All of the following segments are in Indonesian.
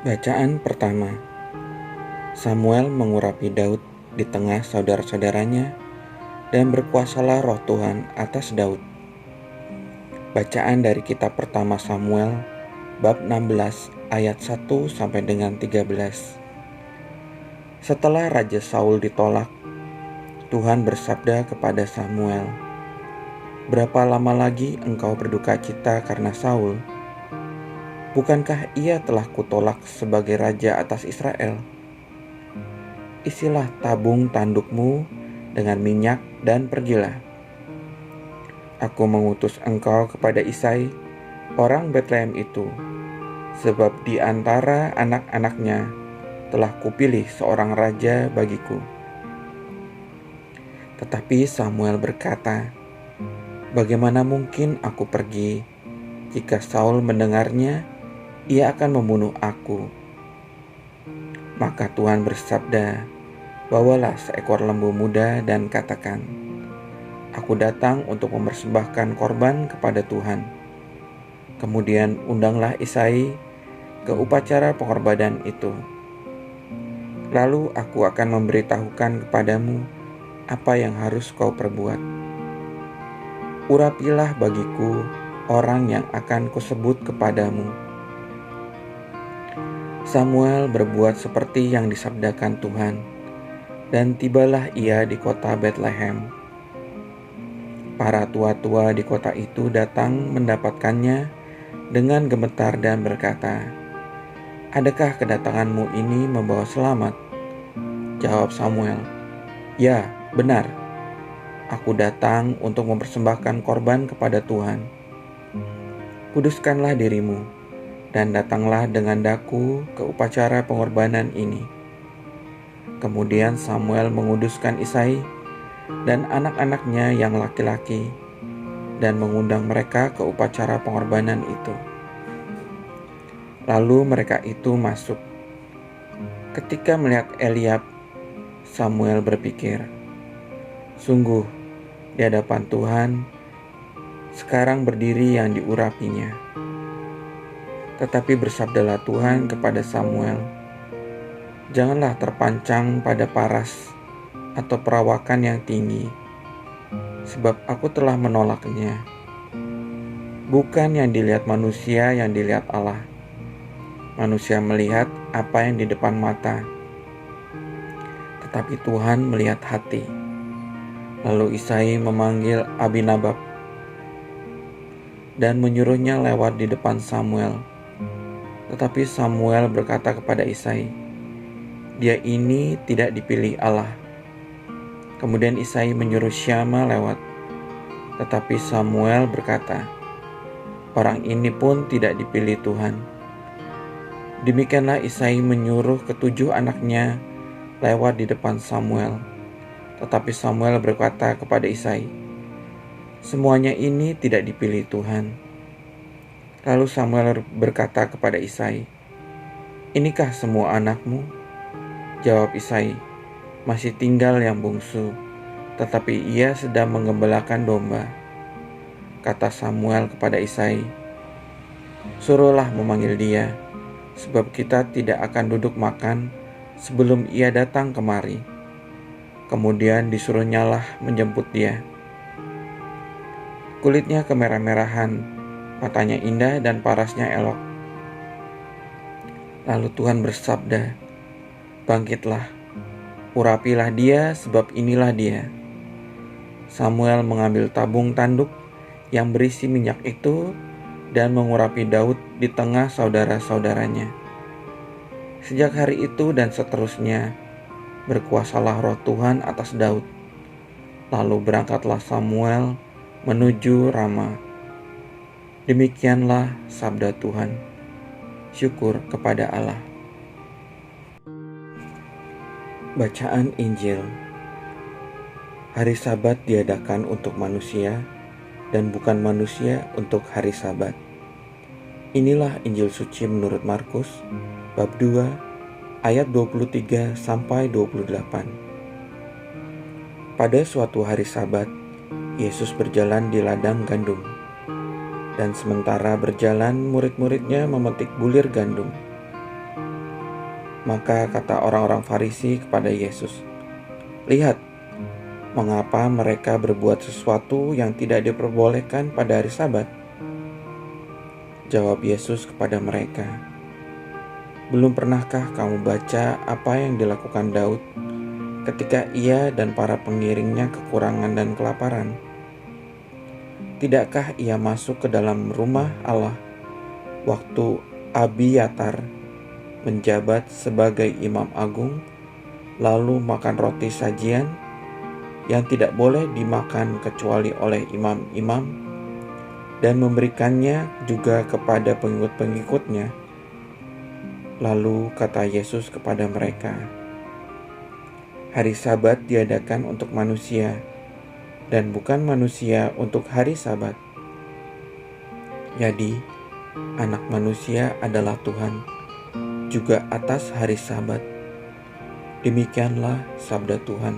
Bacaan pertama. Samuel mengurapi Daud di tengah saudara-saudaranya, dan berkuasalah roh Tuhan atas Daud. Bacaan dari kitab pertama Samuel, bab 16 ayat 1 sampai dengan 13. Setelah Raja Saul ditolak, Tuhan bersabda kepada Samuel, "Berapa lama lagi engkau berduka cita karena Saul? Bukankah ia telah kutolak sebagai raja atas Israel? Isilah tabung tandukmu dengan minyak dan pergilah. Aku mengutus engkau kepada Isai, orang Betlehem itu, sebab di antara anak-anaknya telah kupilih seorang raja bagiku." Tetapi Samuel berkata, "Bagaimana mungkin aku pergi? Jika Saul mendengarnya, ia akan membunuh aku." Maka Tuhan bersabda, "Bawalah seekor lembu muda dan katakan, Aku datang untuk mempersembahkan korban kepada Tuhan." Kemudian undanglah Isai ke upacara pengorbanan itu. Lalu aku akan memberitahukan kepadamu apa yang harus kau perbuat. Urapilah bagiku orang yang akan kusebut kepadamu." Samuel berbuat seperti yang disabdakan Tuhan, dan tibalah ia di kota Betlehem. Para tua-tua di kota itu datang mendapatkannya dengan gemetar dan berkata, "Adakah kedatanganmu ini membawa selamat?" Jawab Samuel, "Ya, benar. Aku datang untuk mempersembahkan korban kepada Tuhan. Kuduskanlah dirimu dan datanglah dengan daku ke upacara pengorbanan ini." Kemudian Samuel menguduskan Isai dan anak-anaknya yang laki-laki dan mengundang mereka ke upacara pengorbanan itu. Lalu mereka itu masuk. Ketika melihat Eliab, Samuel berpikir, "Sungguh, di hadapan Tuhan sekarang berdiri yang diurapinya." Tetapi bersabdalah Tuhan kepada Samuel, "Janganlah terpancang pada paras atau perawakan yang tinggi, sebab aku telah menolaknya. Bukan yang dilihat manusia yang dilihat Allah. Manusia melihat apa yang di depan mata, tetapi Tuhan melihat hati." Lalu Isai memanggil Abinadab dan menyuruhnya lewat di depan Samuel. Tetapi Samuel berkata kepada Isai, "Dia ini tidak dipilih Allah." Kemudian Isai menyuruh Syama lewat. Tetapi Samuel berkata, "Orang ini pun tidak dipilih Tuhan." Demikianlah Isai menyuruh ketujuh anaknya lewat di depan Samuel. Tetapi Samuel berkata kepada Isai, "Semuanya ini tidak dipilih Tuhan." Lalu Samuel berkata kepada Isai, "Inikah semua anakmu?" Jawab Isai, "Masih tinggal yang bungsu, tetapi ia sedang menggembalakan domba." Kata Samuel kepada Isai, "Suruhlah memanggil dia, sebab kita tidak akan duduk makan sebelum ia datang kemari." Kemudian disuruhnyalah menjemput dia. Kulitnya kemerah-merahan, matanya indah dan parasnya elok. Lalu Tuhan bersabda, "Bangkitlah, urapilah dia, sebab inilah dia." Samuel mengambil tabung tanduk yang berisi minyak itu dan mengurapi Daud di tengah saudara-saudaranya. Sejak hari itu dan seterusnya, berkuasalah roh Tuhan atas Daud. Lalu berangkatlah Samuel menuju Rama. Demikianlah sabda Tuhan. Syukur kepada Allah. Bacaan Injil. Hari Sabat diadakan untuk manusia dan bukan manusia untuk hari Sabat. Inilah Injil suci menurut Markus bab 2 ayat 23 sampai 28. Pada suatu hari Sabat, Yesus berjalan di ladang gandum. Dan sementara berjalan, murid-muridnya memetik bulir gandum. Maka kata orang-orang Farisi kepada Yesus, "Lihat, mengapa mereka berbuat sesuatu yang tidak diperbolehkan pada hari Sabat?" Jawab Yesus kepada mereka, "Belum pernahkah kamu baca apa yang dilakukan Daud ketika ia dan para pengiringnya kekurangan dan kelaparan? Tidakkah ia masuk ke dalam rumah Allah waktu Abiatar menjabat sebagai imam agung, lalu makan roti sajian yang tidak boleh dimakan kecuali oleh imam-imam, dan memberikannya juga kepada pengikut-pengikutnya?" Lalu kata Yesus kepada mereka, "Hari Sabat diadakan untuk manusia, dan bukan manusia untuk hari Sabat. Jadi, Anak Manusia adalah Tuhan juga atas hari Sabat." Demikianlah sabda Tuhan.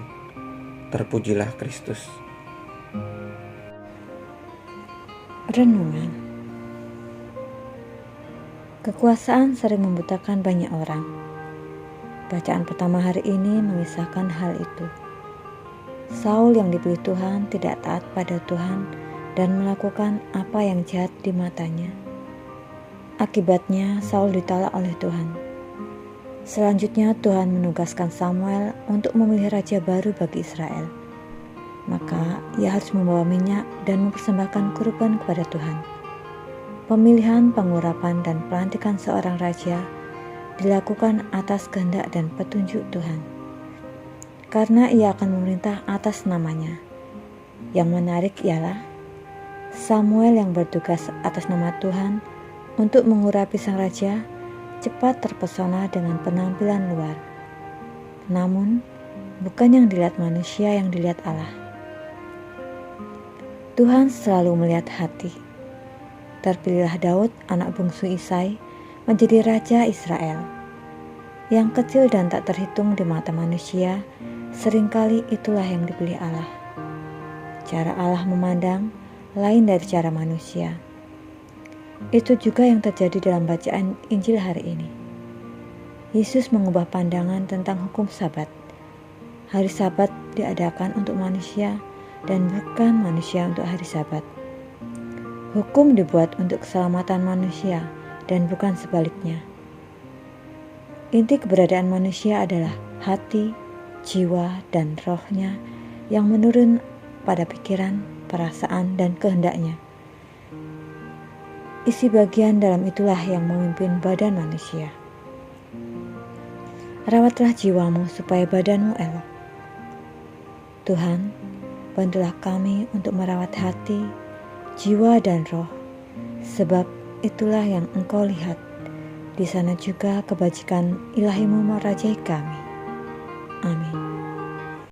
Terpujilah Kristus. Renungan. Kekuasaan sering membutakan banyak orang. Bacaan pertama hari ini mengisahkan hal itu. Saul yang dipilih Tuhan tidak taat pada Tuhan dan melakukan apa yang jahat di matanya. Akibatnya Saul ditolak oleh Tuhan. Selanjutnya Tuhan menugaskan Samuel untuk memilih raja baru bagi Israel. Maka ia harus membawa minyak dan mempersembahkan kurban kepada Tuhan. Pemilihan, pengurapan, dan pelantikan seorang raja dilakukan atas kehendak dan petunjuk Tuhan, karena ia akan memerintah atas namanya. Yang menarik ialah Samuel yang bertugas atas nama Tuhan untuk mengurapi sang raja cepat terpesona dengan penampilan luar. Namun, bukan yang dilihat manusia yang dilihat Allah. Tuhan selalu melihat hati. Terpilihlah Daud, anak bungsu Isai, menjadi raja Israel. Yang kecil dan tak terhitung di mata manusia, seringkali itulah yang dipilih Allah. Cara Allah memandang lain dari cara manusia. Itu juga yang terjadi dalam bacaan Injil hari ini. Yesus mengubah pandangan tentang hukum Sabat. Hari Sabat diadakan untuk manusia dan bukan manusia untuk hari Sabat. Hukum dibuat untuk keselamatan manusia dan bukan sebaliknya. Inti keberadaan manusia adalah hati, jiwa, dan rohnya yang menurun pada pikiran, perasaan, dan kehendaknya. Isi bagian dalam itulah yang memimpin badan manusia. Rawatlah jiwamu supaya badanmu elok. Tuhan, bantulah kami untuk merawat hati, jiwa, dan roh, sebab itulah yang Engkau lihat. Di sana juga kebajikan ilahimu merajai kami.